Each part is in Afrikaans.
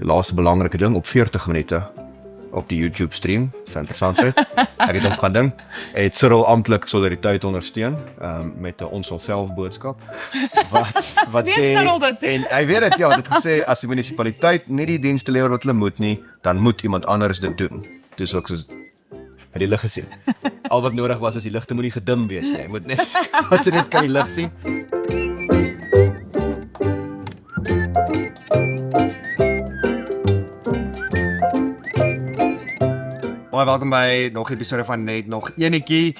laaste belangrike ding, op 40 minute op die YouTube stream, is interessant het. Ek het hom gaan ding, het Cyril amptelik solidariteit ondersteun, met 'n ons sal self boodskap, wat sê, en hy weet dit, ja, het gesê, as die munisipaliteit nie die dienste lewer wat hulle moet nie, dan moet iemand anders dit doen. Dis ook soos, het die lig gesien. Al wat nodig was, is die ligte moet nie gedim wees nie, hy moet net, wat sy net kan die lig sien. Baie welkom by nog 'n episode van Net Nog Enetjie.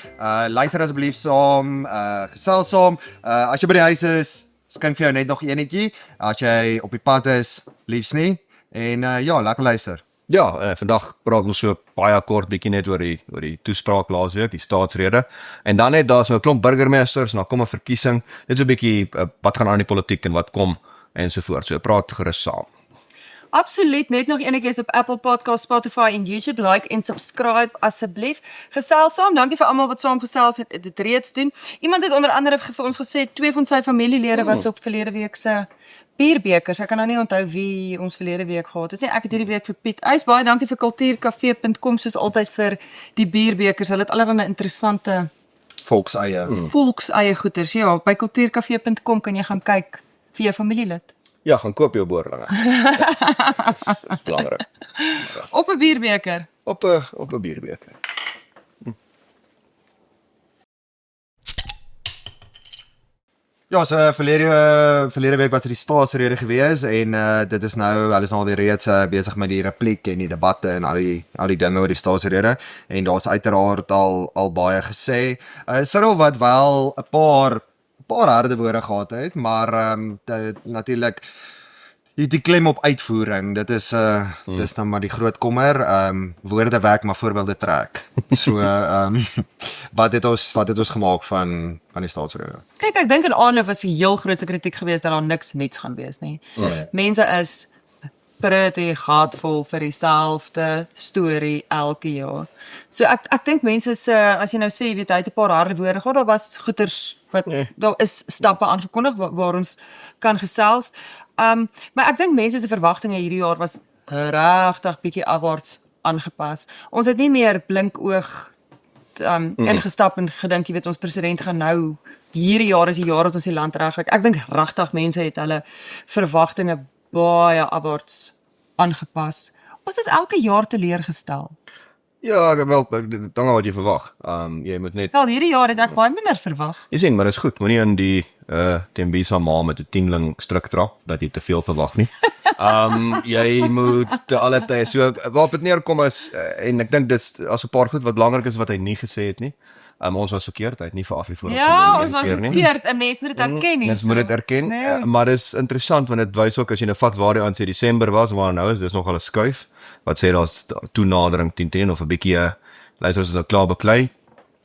Luister asseblief saam, gesels saam. As jy by die huis is, skink vir jou net nog enetjie. As jy op die pad is, liefs nie. En ja, lekker luister. Ja, vandag praat ons so baie kort bietjie net oor die toespraak laasweek, die staatsrede. En dan net daar's nou 'n klomp burgemeesters, dan kom 'n verkiesing. Net so 'n bietjie wat gaan aan die politiek en wat kom ensovoorts. So praat gerus saam. Absoluut, net nog enetjie is op Apple Podcast, Spotify en YouTube. Like en subscribe asseblief. Gesels saam. Dankie vir almal wat saam gesels het dit reeds doen. Iemand het onder andere vir ons gesê 2 van sy familielede was op verlede week se bierbekers. Ek kan nou nie onthou wie ons verlede week gehad het nie. Ek het hierdie week vir Piet Eys baie dankie vir kultuurkafee.com soos altyd vir die bierbekers. Hulle het allerlei interessante volkseie goeders. Ja, by kultuurkafee.com kan jy gaan kyk vir jou familielid. Ja, gaan koop jou boorlinge. Dis belangrik. Op 'n bierbeker. Op 'n bierbeker. Ja, so verlede week was dit die staatsrede gewees en dit is nou, hulle is alweer reeds besig met die repliek en die debatte en al die dinge oor die staatsrede en daar's uiteraard al baie gesê. Cyril wat wel 'n paar harde woorde gehad het, maar natuurlik die klem op uitvoering, dit is dis dan maar die groot kommer. Woorde werk, maar voorbeelde trek. So wat het ons gemaak van die staatsrede? Kyk, ek dink in aanloop was 'n heel groot kritiek geweest dat daar niks nuuts gaan wees nie. Mense is pretty gatvol vir dieselfde storie elke jaar. So ek dink mense se, as jy nou sê, weet hy het 'n paar harde woorde gehad, daar was goeters wat daar is stappe aangekondig waar ons kan gesels. Maar ek dink mense se verwagtinge hierdie jaar was regtig bietjie afwaarts aangepas. Ons het nie meer blink oog ingestap en gedink, jy weet, ons president gaan nou hierdie jaar is die jaar dat ons die land regkry. Ek dink regtig mense het hulle verwagtinge baie afwaarts aangepas. Ons is elke jaar teleurgestel. Ja, wel, dan wat jy verwag. Jy moet net... Wel, hierdie jaar het ek baie minder verwag. Jy sien, maar dit is goed, moenie in die Tembisa ma met 'n 10ling strik trap, dat jy te veel verwag nie. Jy moet te alle tye, so waarop dit neerkom is, en ek dink dis as 'n paar goed wat belangrik is wat hy nie gesê het nie. Ons was verkeerd, hy het nie vir Afriforum Ja, ons was verkeerd, 'n mens moet dit erken nie. Mens moet dit erken, maar dis interessant, want dit wys ook, as jy nou vat waar die aan sê Desember was, waar nou is, dis nogal 'n skuif, wat sê daar's toenadering 10-10 of 'n bietjie, luister ons is nou klaar beklei,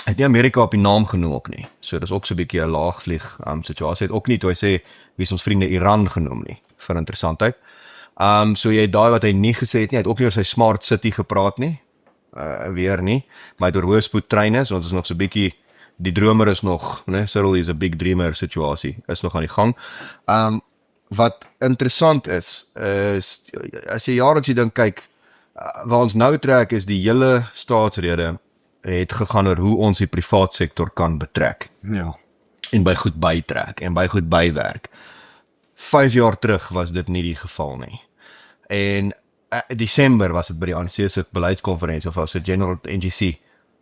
het nie Amerika op die naam genoem ook nie, so dis ook so 'n bietjie 'n laagvlieg situasie, het ook nie, toe hy sê, wie is ons vriende Iran genoem nie, vir interessantheid. So jy het daai wat hy nie gesê het nie, hy het ook nie oor sy smart city gepraat nie, weer nie, maar oor hoëspoed treine, so ons is nog so 'n bietjie, die dromer is nog, né, Cyril is 'n big dreamer situasie, is nog aan die gang. Wat interessant is as jy jaarliks dan kyk, waar ons nou trek is die hele staatsrede het gegaan oor hoe ons die privaat sektor kan betrek. Ja. En by goed bytrek en by goed bywerk. 5 jaar terug was dit nie die geval nie. En Desember was dit by die ANC se beleidskonferensie of as 'n General NGC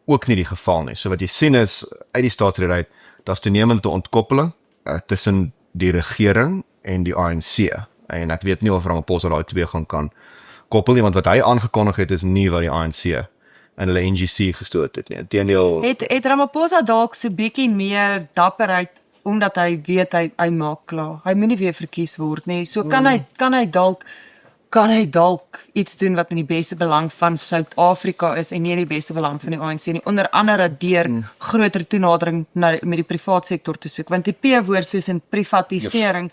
ook nie die geval nie. So wat jy sien is uit die staatsrede uit, daar's toenemende ontkoppeling tussen die regering en die ANC. En ek weet nie of Ramaphosa daai twee kan koppel nie, want wat hy aangekondig het is nie wat die ANC en hulle NGC gestoot het nie. Inteendeel, Het Ramaphosa dalk so bietjie meer dapperheid omdat hy weet hy maak klaar. Hy moenie weer verkies word nie. So kan hy dalk iets doen wat in die beste belang van Suid-Afrika is en nie in die beste belang van die ANC nie. Onder andere deur groter toenadering met die privaat sektor te soek, want die P-woord soos in privatisering,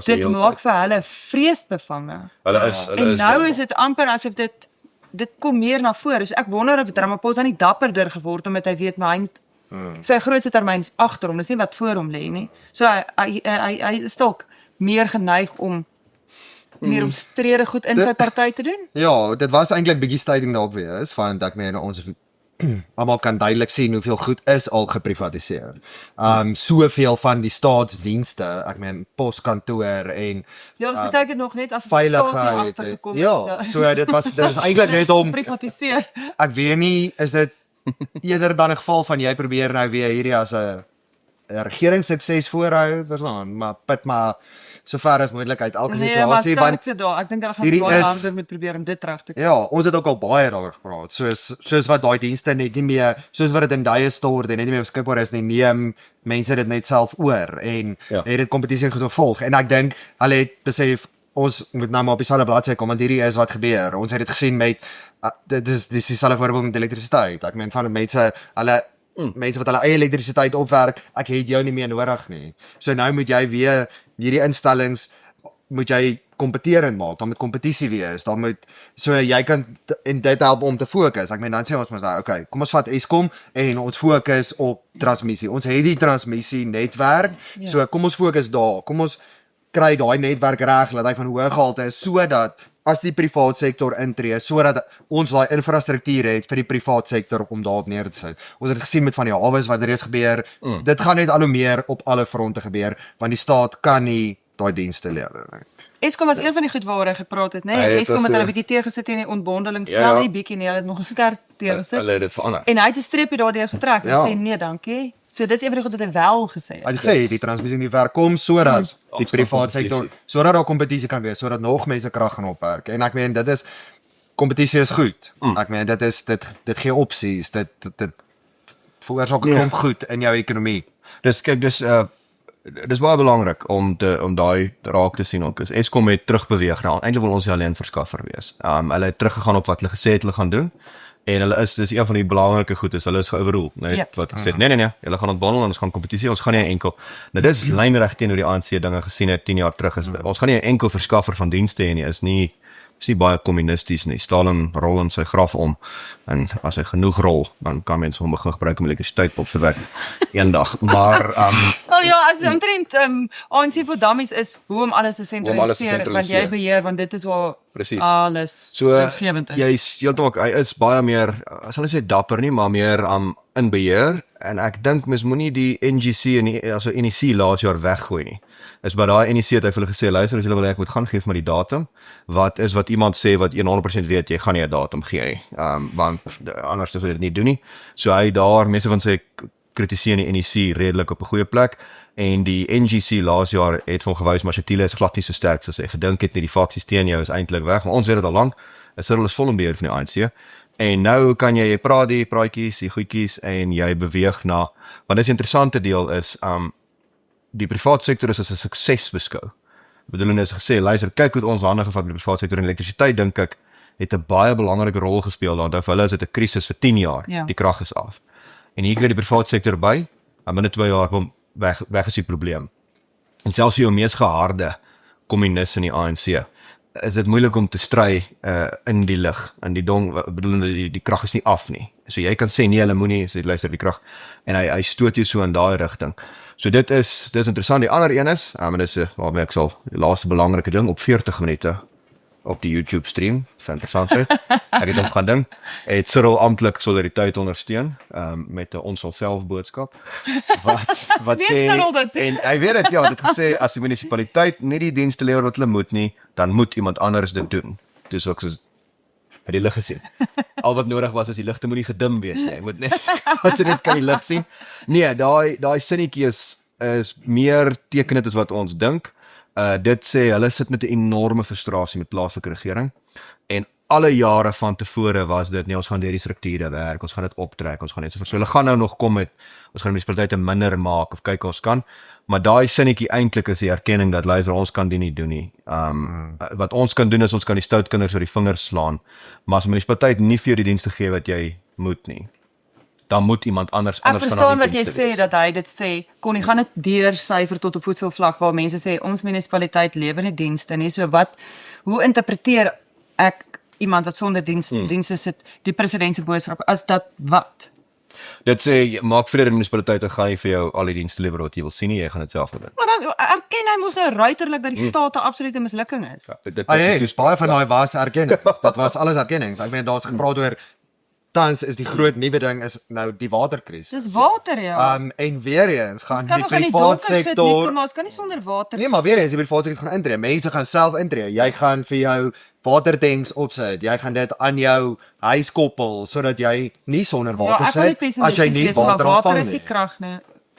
dit maak vir hulle vreesbevange. En nou is dit amper asof dit kom meer na vore. So ek wonder of Ramaphosa nie dapperder geword omdat hy weet maar hy sy grootste termyn is agter hom, dis nie wat voor hom lê nie. So hy is dalk meer geneig om meer omstrede goed in sy party te doen? Ja, dit was eintlik bietjie stating daarop wees, van dat ons almal kan duidelik sien hoeveel goed is al geprivatiseer. Soveel van die staatsdienste, poskantoor en Ja, dit beteken nog net as veiligheid. Ja, so dit is eintlik net om privatiseer. Ek weet nie, is dit eerder dan 'n geval van jy probeer nou weer hierdie as 'n regeringssukses voorhou, verstaan, maar pit maar so ver as moontlik uit elke situasie, want ek dink hulle gaan baie harder met probeer om dit reg te kry. Ja, ons het ook al baie daaroor gepraat. Soos wat daai dienste net nie meer, soos wat dit in duie stort en net nie meer beskikbaar is nie, neem mense dit net self oor en het dit kompetisie goed gevolg. En ek dink hulle het besef ons moet nou maar op dieselfde bladsy kom, want hierdie is wat gebeur. Ons het dit gesien met dit is dieselfde voorbeeld met elektrisiteit. Ek meen van mense wat hulle eie elektrisiteit opwerk, ek het jou nie meer nodig nie. So nou moet jy weer hierdie instellings moet jy kompeterend maak, dan moet kompetisie wees, dan moet so jy kan en dit help om te fokus. Ek meen dan sê ons mos nou, okay, kom ons vat Eskom en ons fokus op transmissie. Ons het die transmissie netwerk, so kom ons fokus daar. Kom ons kry daai netwerk reg, laat hy van hoë gehalte is sodat as die privaat sektor intree, sodat ons daai infrastruktuur het vir die privaat sektor om daarop neer te sit. Ons het gesien met van die hawes wat reeds gebeur. Dit gaan net al hoe meer op alle fronte gebeur, want die staat kan nie daai dienste lewer nie. Eskom was een van die goed waaroor hy gepraat het, né? Eskom het hulle bietjie teëgesit teen die ontbondelingsplan, nie bietjie nie, hulle het nog 'n sterk teëgesit. Hulle het dit verander. En hy het 'n streepie daardeur getrek en sê nee, dankie. So dis een van die goed wat hy wel gesê het. Hy het gesê die transmissie nie verkom sodat die privaat sektor, sodat daar kompetisie kan wees, sodat nog mense krag gaan opwek. En ek meen dit is kompetisie is goed. Ek meen dit gee opsies, dit veroorsaak 'n klomp goed in jou ekonomie. Dis kyk, dis baie belangrik om daai raak te sien ook. Eskom het terugbeweeg nou. Eintlik wil ons nie alleen verskaffer wees. Hulle het teruggegaan op wat hulle gesê het hulle gaan doen. En dis een van die belangrike goed is, hulle is ge-overrule, wat gesê het, nee, julle gaan ontbondel en ons gaan kompetisie, ons gaan nie 'n enkel, nou dis lynreg teenoor die ANC dinge gesien het 10 jaar terug, ons gaan nie 'n enkel verskaffer van dienste hê nie, is nie baie kommunisties nie, Stalin rol in sy graf om, en as hy genoeg rol, dan kan mense hom begin gebruik om elektrisiteit op te wek, eendag, maar as omtrent ANC vir dummies is hoe om alles te sentraliseer, want jy beheer, want dit is waar alles winsgewend is. Jy heeltemal, hy is baie meer, sal ek sê dapper nie, maar meer in beheer, en ek dink mens moenie die NGC en die NEC laas jaar weggooi nie. Is by daai NEC het hy vir hulle gesê, luister, as julle wil ek moet gaan, geef my die datum, wat iemand sê, wat 100% weet, jy gaan nie 'n datum gee nie, want anders sou dit nie doen nie, so hy daar, mense van sy kritiseer die NEC redelik op 'n goeie plek, en die NGC laas jaar het van gewys, maar Shatile is glad nie so sterk soos hy gedink het nie, die faksies teen jou is eintlik weg, maar ons weet dit al lank, Cyril is vol in beheer van die ANC, en nou kan jy praat die praatjies, die goedjies, en jy beweeg na, want dis die interessante deel is, die privaat sektor is as 'n sukses beskou. Bedoelende is gesê, luister, kyk hoe ons hande gevat met die privaat sektor en elektrisiteit, dink ek, het 'n baie belangrike rol gespeel, want vir hulle is dit 'n krisis vir 10 jaar, die krag is af. En hier kry die privaat sektor by, en binne 2 jaar weg is die probleem. En selfs vir jou mees geharde kommunis in die ANC, is dit moeilik om te stry in die lig, in die dong, bedoelende die krag is nie af nie. So jy kan sê, nee, hulle moenie, sê, luister die krag, en hy stoot jou so in daai rigting. So dit is interessant. Die ander een is, maar dis waarmee ek sal, die laaste belangrike ding, op 40 minute, op die YouTube stream, is interessant, ek het hom gaan ding, het Cyril amptelik solidariteit ondersteun, met 'n ons sal self boodskap, wat sê, en hy weet het, het gesê, as die munisipaliteit nie die dienste lewer wat hulle moet nie, dan moet iemand anders dit doen. Dus ook soos, by die lig gesien. Al wat nodig was, is die ligte moet nie gedim wees nie, moet net, wat sy net kan die lig sien. Nee, daai sinnetjie is meer tekenend as wat ons dink. Dit sê, hulle sit met 'n enorme frustrasie met plaaslike regering, en alle jare van tevore was dit, nee, ons gaan deur die strukture werk, ons gaan dit optrek, ons gaan net so hulle gaan nou nog kom met, ons gaan die munisipaliteite minder maak, of kyk ons kan, maar daai sinnetjie eintlik is die erkenning dat, luister, ons kan dit nie doen nie. Wat ons kan doen is, ons kan die stoutkinders oor die vingers slaan, maar as die munisipaliteit nie vir jou die dienste gee wat jy moet nie, dan moet iemand anders Ek verstaan wat jy sê, dat hy dit sê, kon nie gaan dit deursyfer tot op voedselvlak, waar mense sê, ons munisipaliteit lewer nie dienste nie, so hoe interpreteer ek iemand wat sonder dienste sit, die president se boodskap, as dat wat? Dit sê maak vrede munisipaliteite gaan nie vir jou al die dienste lewer wat jy wil sien nie, jy gaan dit self doen. Maar dan erken hy mos nou ruiterlik dat die staat 'n absolute mislukking is. Dit Dis baie van daai was erkenning. Dit was alles erkenning. Ek meen daar's gepraat oor tans is die groot nuwe ding is nou die waterkrisis. Dis water ja. En weer eens gaan Kan die nog in die private donker sit nie, sektor maar ons kan nie sonder water Nee, maar weer eens die private sektor gaan intree. Mense gaan self intree. Jy gaan vir jou watertanks opsit. Jy gaan dit aan jou huis koppel sodat jy nie sonder water sit as jy nie water water is ontvang nie nie. krag nie.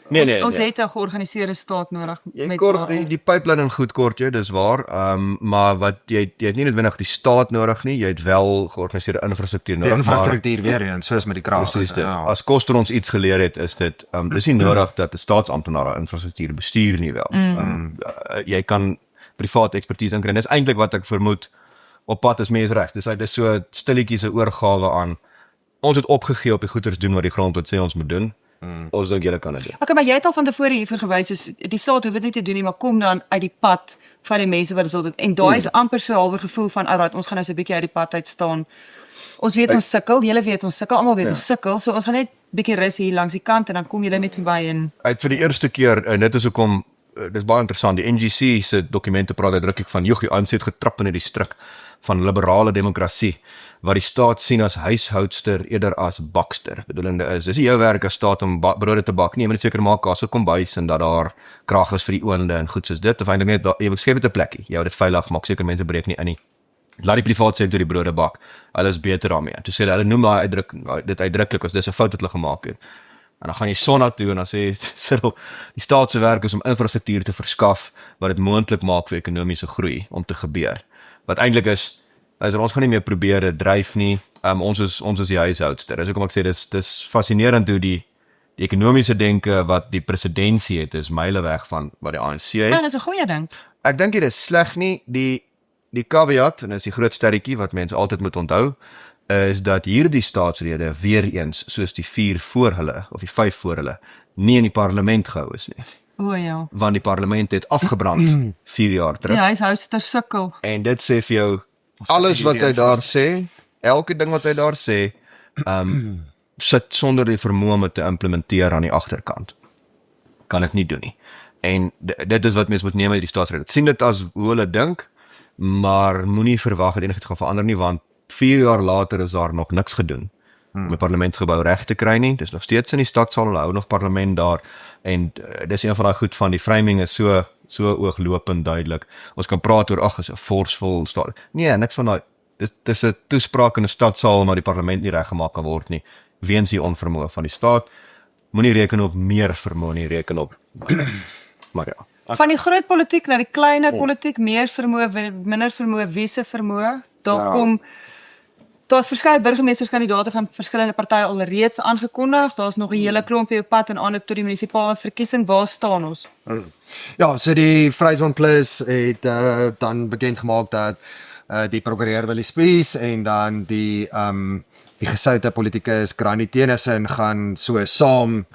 Nee, Ons het 'n georganiseerde staat nodig Jy kort die pipeline goed kort jy, dis waar. Maar wat jy het nie noodwendig die staat nodig nie, jy het wel georganiseerde infrastruktuur Die nodig. infrastruktuur weer eens, soos met die krag. Presies dit. As Koster ons iets geleer het, is dit dis nie nodig dat 'n staatsamptenaar infrastruktuur bestuur nie wel. Jy kan private ekspertise inkry. Dis eintlik wat ek vermoed op pad is mense reg. Dis so stilletjies 'n oorgawe aan ons het opgegee op die goeders doen wat die grondwet sê ons moet doen. Ons dink julle kan dit doen. Okay, maar jy het al van tevore hiervoor gewys is die staat hoef dit nie te doen nie, maar kom dan uit die pad van die mense wat dit wil doen. En daai is amper so 'n halwe gevoel van alright, ons gaan nou so 'n bietjie uit die pad uit staan. Ons weet ons sukkel, julle weet ons sukkel, almal weet ons sukkel, so ons gaan net bietjie rus hier langs die kant en dan kom julle net verby en Uit vir die eerste keer en dit is hoekom dis baie interessant. Die NGC se dokumente praat uitdruklik van die ANC het getrap in die struik van liberale demokrasie wat die staat sien as huishoudster eerder as bakster. Bedoelende is, dis nie jou werk as staat om brode te bak nie, jy moet seker maak daar se kombuis en dat daar krag is vir die oonde en goed soos dit. Of eintlik net jy skep dit 'n plekkie. Jy hou dit veilig, maak seker mense breek nie in nie. Laat die privaat sektor die brode bak. Hulle is beter daarmee. Toe sê hulle noem dit uitdruklik as dis 'n fout wat hulle gemaak het. En dan gaan jy sonna toe en dan sê Cyril, die staat se werk is om infrastruktuur te verskaf wat dit moontlik maak vir ekonomiese groei om te gebeur. Wat eintlik is ons gaan nie meer probeer dit dryf nie. Ons is die huishoudster. Dis hoekom ek sê dis fascinerend hoe die ekonomiese denke wat die presidentsie het is myle weg van wat die ANC het. ja, dis 'n goeie ding. Ek dink dit is sleg nie. Die caveat en dis die groot sterretjie wat mense altyd moet onthou is dat hierdie staatsrede weer eens soos die 4 voor hulle of die 5 voor hulle nie in die parlement gehou is nie. O ja. Want die parlement het afgebrand 4 jaar terug. Ja, hy's huister sukkel. En dit sê vir jou alles wat hy daar sê, elke ding wat hy daar sê, sit sonder die vermoë om dit te implementeer aan die agterkant. Kan dit nie doen nie. En dit is wat mense moet neem uit die staatsrede. Sien dit as hoe hulle dink, maar moenie verwag dat enigiets gaan verander nie, want 4 jaar later is daar nog niks gedoen om die parlementsgebou reg te kry nie. Dis nog steeds in die stadsaal, hulle hou nog parlement daar en dis een van daai goed van die framing is so ooglopend duidelik. Ons kan praat oor is 'n forceful staat. Nee, niks van daai. Dis 'n toespraak in 'n stadsaal maar die parlement nie reggemaak kan word nie weens die onvermoë van die staat. Moenie reken op meer vermoë nie, reken op maar ja. Van die groot politiek na die kleiner politiek, meer vermoë, minder vermoë, wie se vermoë? Daar's verskeie burgemeesterskandidaate van verskillende partye alreeds aangekondig. Daar's nog 'n hele klompie op pad en aanloop tot die munisipale verkiesing. Waar staan ons? Ja, so die Vryheidsfront Plus het dan bekend gemaak dat die prokureur Willie Spies en dan die gesoute politikus Granny Tennyson gaan so saam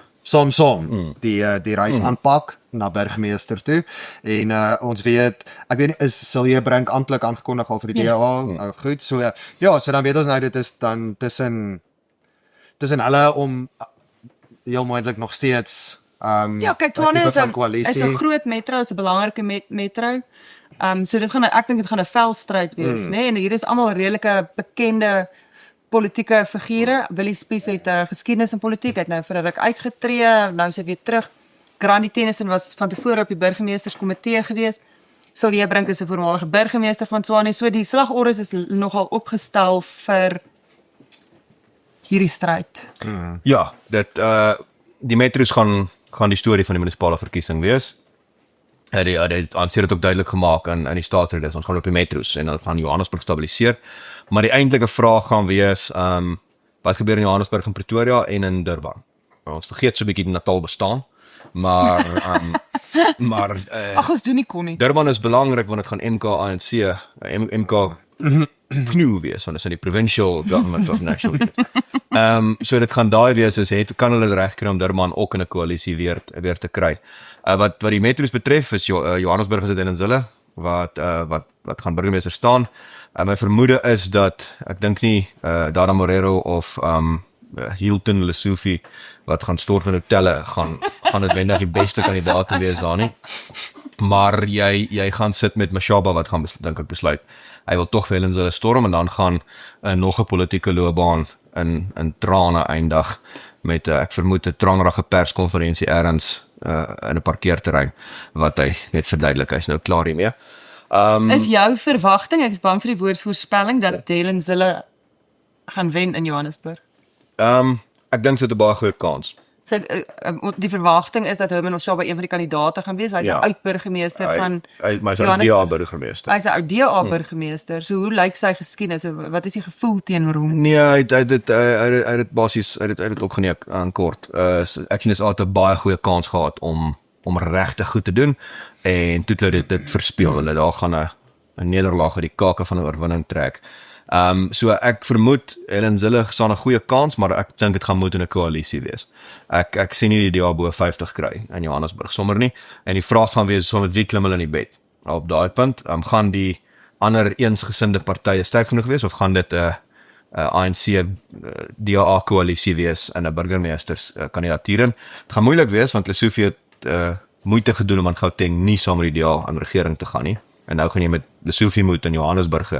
die reis aanpak na burgemeester toe en ons weet ek weet nie is Silje Brink amptelik aangekondig al vir die DA goed so so dan weet ons nou dit is dan tussen hulle om heel moontlik nog steeds ja, kyk, Tshwane is 'n groot metro, is 'n belangrike metro. So dit gaan ek dink dit gaan 'n velstryd wees, né? En hier is almal redelike bekende politieke figure. Willie Spies het 'n geskiedenis in politiek, hy het nou vir 'n ruk uitgetree, nou is hy weer terug. Granny Tennyson was van tevore op die burgemeesterskomitee gewees. Silje Brink is 'n voormalige burgemeester van Tshwane. So die slagordes is nogal opgestel vir hierdie stryd. Ja, die metros gaan die storie van die munisipale verkiesing wees. Die ANC het dit ook duidelik gemaak in die staatsrede. Ons gaan op die metros en dan gaan Johannesburg stabiliseer. Maar die eintlike vraag gaan wees, wat gebeur in Johannesburg en Pretoria en in Durban? Ons vergeet so 'n bietjie die Natal bestaan, maar Ons doen nie kon nie. Durban is belangrik want dit gaan MK-ANC, MK PNU wees, want dit is in die Provincial Government of National so dit gaan daai wees, kan hulle reg kry om Durban ook in 'n koalisie weer te kry. Wat die metros betref is Johannesburg is dit in Zille wat gaan burgemeester staan. My vermoede is dat ek dink nie Dada Morero of Hilton, Lesotho wat gaan stort in hotelle, gaan noodwendig die beste kandidaat wees daar nie. Maar jy gaan sit met Mashaba wat gaan dink ek besluit. Hy wil tog vir hulle storm en dan gaan nog 'n politieke loopbaan in trane eindig met ek vermoed 'n tranerige perskonferensie ergens in 'n parkeerterrein wat hy net verduidelik hy's nou klaar hiermee. Is jou verwagting, ek is bang vir die woord voorspelling dat Dylan Zille gaan wen in Johannesburg? Ek dink dit 'n baie goeie kans. So die verwagting is dat Herman Mashaba een van die kandidaate gaan wees. Hy's 'n oud-burgemeester van maar hy's 'n DA-burgemeester. Hy's 'n oud DA-burgemeester. So hoe lyk sy geskiedenis? Wat is die gevoel teenoor hom? Nee, hy het dit basies hy het dit opgeneem aan kort. Action SA het 'n baie goeie kans gehad om regtig goed te doen en toe het dit verspeel. Hulle daar gaan 'n nederlaag uit die kake van 'n oorwinning trek. So ek vermoed Helen Zille staan 'n goeie kans, maar ek dink dit gaan moet in 'n koalisie wees. Ek sien nie die DA bo 50 kry in Johannesburg sommer nie. En die vraag gaan wees so met wie klim hulle in die bed. Op daai punt, gaan die ander eensgesinde partye sterk genoeg wees of gaan dit 'n ANC DA koalisie wees in 'n burgemeesters kandidatuur? Dit gaan moeilik wees want Lesotho het moeite gedoen om aan Gauteng nie saam met die DA aan regering te gaan nie. En nou gaan jy met Lesotho moet in Johannesburg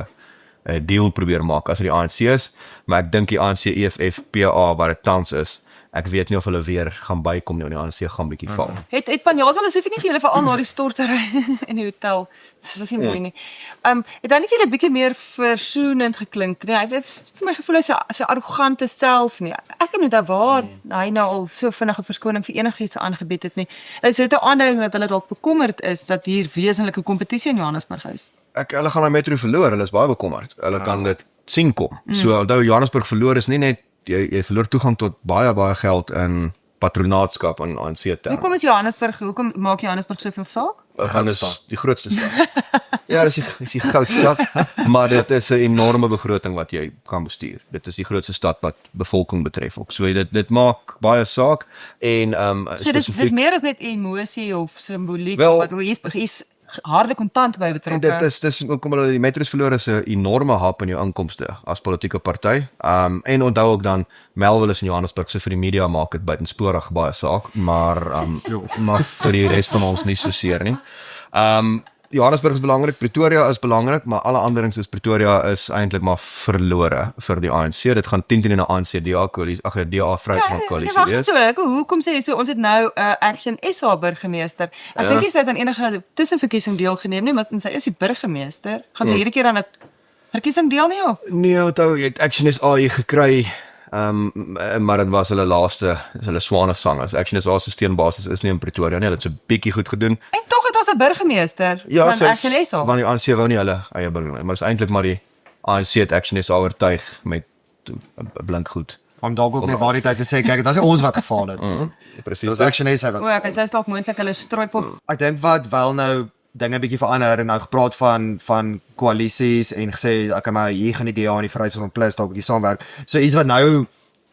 'n deal probeer maak as dit die ANC is, maar ek dink die ANC EFF PA waar dit tans is, ek weet nie of hulle weer gaan bykom nie, want die ANC gaan bietjie val. Het Panjaz al asof nie vir julle veral na die stortery in die hotel. Dit was nie mooi nie. Het hy nie vir julle bietjie meer versoenend geklink nie. Hy het vir my gevoel hy's 'n arrogante self nie. Ek weet nie waar hy nou al so vinnige verskoning vir enigiets aangebied het nie. Dit is 'n aanduiding dat hulle dalk bekommerd is dat hier wesenlike kompetisie in Johannesburg is. Hulle gaan aan Metro verloor, hulle is baie bekommerd. Hulle kan dit sien kom. So onthou Johannesburg verloor is nie net jy verloor toegang tot baie geld in patronaatskap aan ANC terme. Hoekom maak Johannesburg soveel saak? Gaan is die grootste stad. Ja, dis die goudstad, maar dit is 'n enorme begroting wat jy kan bestuur. Dit is die grootste stad wat bevolking betref ook. So dit maak baie saak en so dis meer as net emosie of simboliek wat hier's harde kontant by betrokke. Dit is hoekom hulle die metros verloor is 'n enorme hap in jou inkomste as politieke party. En onthou ook dan Melville is in Johannesburg, so vir die media maak dit buitensporig baie saak, maar maar vir die res van ons nie so seer nie. Johannesburg is belangrik, Pretoria is belangrik, maar alle anderings is Pretoria is eintlik maar verlore vir die ANC. Dit gaan 10 in 'n ANC DA koalisie, DA Vryheidsfront koalisie wees. Hoekom sê jy so ons het nou 'n Action SA burgemeester. Ek dink hy het aan enige tussenverkiesing deelgeneem nie, maar sy is die burgemeester. Gaan sy hierdie keer aan 'n verkiesing deelneem of? Nee, onthou jy het Action SA hier gekry. Maar dit was hulle laaste, hulle swanesang. As Action SA se steunbasis is nie in Pretoria nie, hulle het so bietjie goed gedoen. En tog het ons 'n burgemeester van Action SA. Want die ANC wou nie hulle eie burgemeester, maar dit is eintlik maar die ANC het Action SA oortuig met 'n blink goed. Om dalk ook net waarheid te sê, kyk, dit was nie ons wat gefaal het. Presies. Dit was Action SA wat. O, sy is dalk moontlik hulle strooipop. Ek dink wat wel nou dinge bietjie verander en nou gepraat van koalisies en gesê okay, maar hier gaan die DA en die Vryheidsfront Plus dalk bietjie saamwerk. So iets wat nou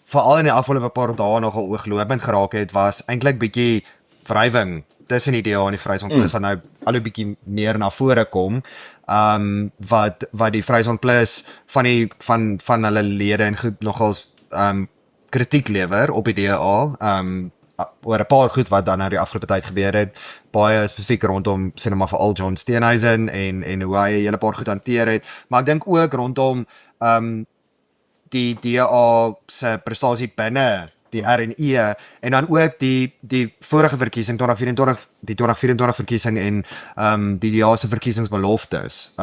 veral in die afgelope paar dae nogal ooglopend geraak het, was eintlik bietjie wrywing tussen die DA en die Vryheidsfront Plus wat nou al 'n bietjie meer na vore kom. Wat die Vryheidsfront Plus van hulle lede en goed nogals kritiek lewer op die DA. Oor 'n paar goed wat dan nou die afgelope tyd gebeur het, baie spesifiek rondom sê net maar vir al John Steenhuisen en hoe hy 'n hele paar goed hanteer het, maar ek dink ook rondom die DA se prestasie binne die RNE en dan ook die vorige verkiesing 2024 verkiesing en die DA se verkiesingsbeloftes.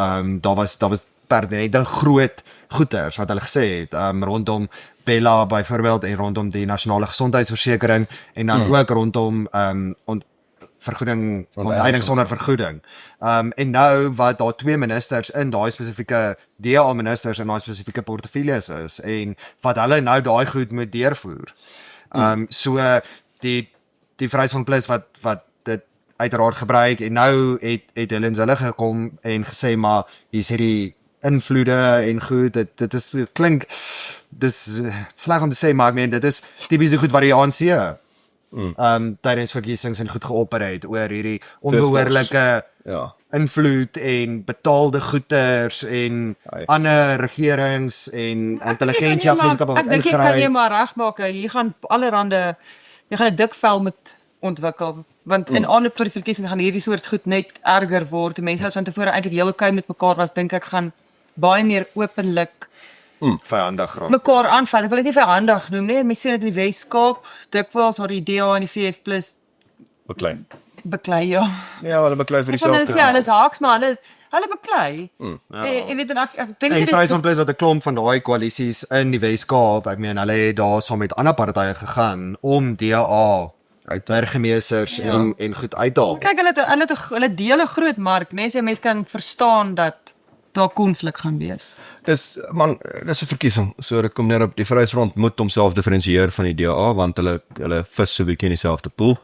Daar was perdente groot goeters wat hulle gesê het rondom Bella byvoorbeeld en rondom die nasionale gesondheidsversekering en dan ook rondom vergoeding, onteiening sonder vergoeding. En nou wat daar twee ministers in daai spesifieke DA ministers in daai spesifieke portefeuilles is en wat hulle nou daai goed moet deurvoer. So die Vryheidsfront Plus wat dit uiteraard gebruik en nou het Helen Zille gekom en gesê maar hier's hierdie invloede en goed, dit klink dis sleg om te sê, maar ek meen dit is tipies goed wat die ANC tydens verkiesings en goed geopereer het oor hierdie onbehoorlike invloed en betaalde goeders en ander regerings en intelligensieagentskappe wat Ek dink jy kan jy ingryp. maar regmaak. Jy gaan allerhande jy gaan 'n dik vel moet ontwikkel want in aanloop tot die verkiesing gaan hierdie soort goed net erger word. Mense wat van tevore eintlik heel okay met mekaar was, dink ek gaan baie meer openlik Vyandig raak. mekaar aanval. Ek wil dit nie vyandig noem nie. Mense sien dit in die Weskaap, dikwels waar die DA en die VF+ Beklein. beklei ja. Ja, hulle beklei vir Van hulle sê dieselfde. hulle is haaks maar hulle beklei. Jy weet en ek dink En jy Vryheidsfront Plus wat 'n klomp van daai koalisies in die Weskaap, ek meen hulle het daar saam met ander partye gegaan om DA burgemeesters en goed uit te haal. kyk hulle deel 'n groot mark, né? So mense kan verstaan dat daar konflik gaan wees. Dis 'n verkiesing. So dit kom neer op die Vryheidsfront moet homself diferensieer van die DA want hulle vis so 'n bietjie in dieselfde pool.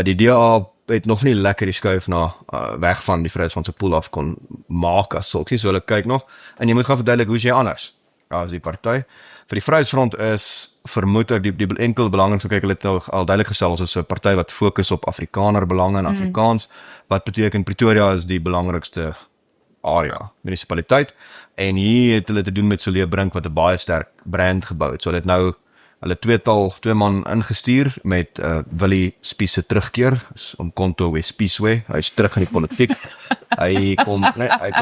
Die DA het nog nie lekker die skuif na weg van die Vryheidsfront se pool af kon maak as sulks. So hulle kyk nog en jy moet gaan verduidelik hoe jy anders as die party. Vir die Vryheidsfront is vermoed ek die enkel belang so kyk hulle het nou al duidelik gestel ons is 'n party wat fokus op Afrikaner belange en Afrikaans wat beteken Pretoria is die belangrikste area, munisipaliteit en hier het hulle te doen met Soleil Brink wat 'n baie sterk brand gebou het. So hulle het nou hulle twee man ingestuur met Willie Spies se terugkeer om Konto Wes Spieswe. Hy's terug in die politiek. hy kom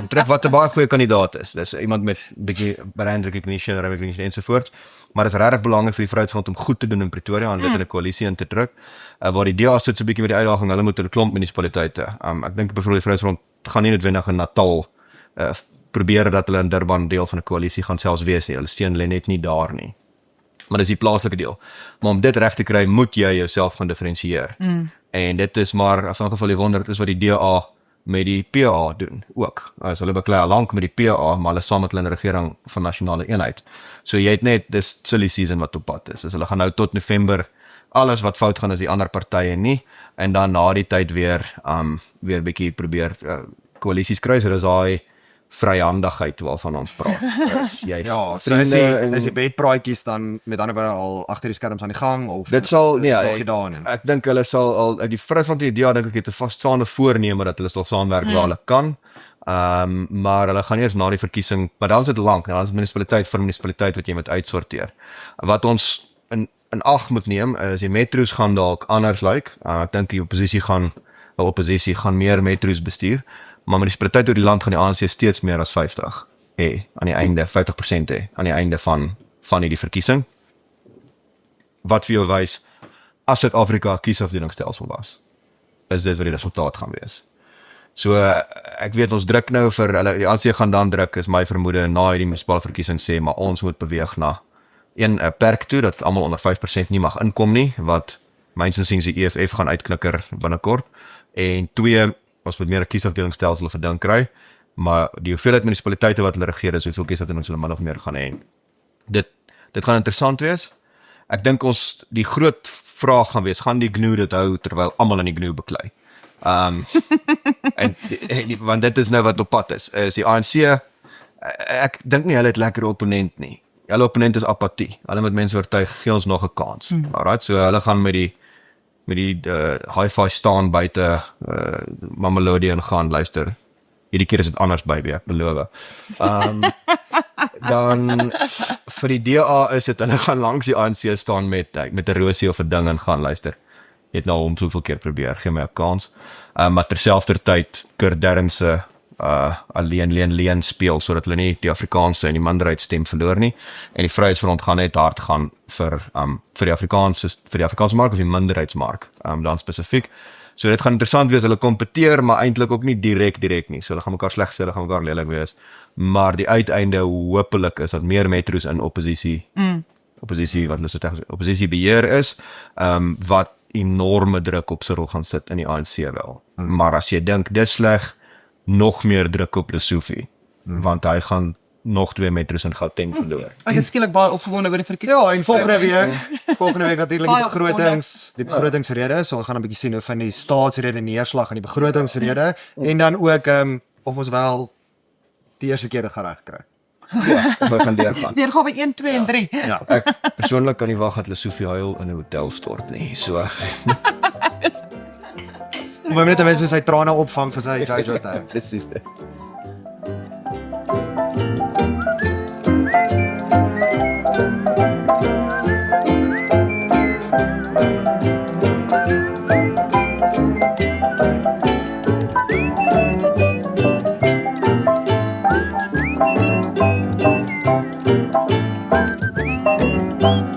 terug wat 'n baie goeie kandidaat is. Dis iemand met bietjie brand recognition ensovoorts. Maar dit is regtig belangrik vir die Vryheidsfront om goed te doen in Pretoria en dit in 'n koalisie in te druk. Waar die DA sit so 'n bietjie met die uitdaging, hulle moet 'n klomp munisipaliteite. Ek dink byvoorbeeld die Vryheidsfront gaan nie noodwendig in Natal probeer dat hulle in Durban deel van 'n koalisie gaan selfs wees nie. Hulle steun hulle net nie daar nie. Maar dis die plaaslike deel. Maar om dit reg te kry, moet jy jouself gaan diferensieer. En dit is maar afhangende van die wonder, dit is wat die DA met die PA doen ook. As hulle beklei al lank met die PA, maar hulle saam met hulle in 'n regering van nasionale eenheid. So jy het net dis silly season wat op pad is. So hulle gaan nou tot November alles wat fout gaan is die ander partye nie en dan na die tyd weer bietjie probeer koalisies kry. So dis daai vryhandigheid waarvan ons praat. Ja, so is die bedpraatjies dan met ander woorde al agter die skerms aan die gang of dit sal ek dink hulle sal al die Vryheidsfront die idee dink ek het 'n vasstaande voorneme dat hulle sal saamwerk waar hulle kan. Maar hulle gaan eers na die verkiesing, maar dan is dit lank, dan is munisipaliteit vir munisipaliteit wat jy moet uitsorteer. Wat ons in ag moet neem is die metros gaan dalk anders lyk. Ek dink die oppositie gaan meer metros bestuur. Maar munisipaliteit oor die land gaan die ANC steeds meer as 50 aan die einde 50% aan die einde van hierdie verkiesing. Wat vir jou wys as Suid-Afrika 'n kiesafdelingsstelsel was, is dit wat die resultaat gaan wees. So ek weet ons druk nou vir hulle die ANC gaan dan druk is my vermoede na hierdie munisipale verkiesing sê maar ons moet beweeg na 'n perk toe dat almal onder 5% nie mag inkom nie wat myns insiens die EFF gaan uitknikker binnekort en 2 ons moet meer 'n kiesafdelingsstelsel verdink kry, maar die hoeveelheid munisipaliteite wat hulle regeer is hoeveel kiesafdelings hulle min of meer gaan hê. Dit gaan interessant wees. Ek dink ons die groot vraag gaan wees, gaan die GNU dit hou terwyl almal in die GNU beklei. Want dit is nou wat op pad is die ANC, ek dink nie hulle het lekker opponent nie. Hulle opponent is apatie. Hulle moet mense oortuig, gee ons nog 'n kans. Alright, so hulle gaan met die hi-fi staan buite Mamelodi en gaan luister. Hierdie keer is dit anders baby, ek beloof. Dan vir die DA is dit hulle gaan langs die ANC staan met 'n rosie of 'n ding en gaan luister. Jy het nou hom soveel keer probeer, gee my 'n kans. Maar terselfdertyd Kurt Derrense alleen speel sodat hulle nie die Afrikaanse en die minderheidsstem verloor nie. En die Vryheidsfront gaan net hard gaan vir die Afrikaanse mark of die minderheidsmark, dan spesifiek. So dit gaan interessant wees, hulle kompeteer, maar eintlik ook nie direk nie. So hulle gaan mekaar sleg sê, hulle gaan mekaar lelik wees. Maar die uiteinde hopelik is dat meer metros in oppositie wat hulle so oppositie beheer is, wat enorme druk op Cyril gaan sit in die ANC wel. Maar as jy dink dis sleg, nog meer druk op Lesofie, want hy gaan nog 2 metros in Gauteng verloor. Ek is skielik baie opgewonde oor die verkiesing. Ja, en volgende week natuurlik die begrotingsrede, so ons gaan 'n bietjie sien hoe van die staatsrede neerslag en die begrotingsrede en dan ook of ons wel die eerste keer dit gaan regkry. Ja, of hy gaan deurgaan. Deurgawe 1, 2 en 3. Ja. Ek persoonlik kan nie wag dat Lesofie huil in 'n hotel stort nie. So Om hom net ten minste sy trane opvang vir sy Jojo tyd. Presies. Thank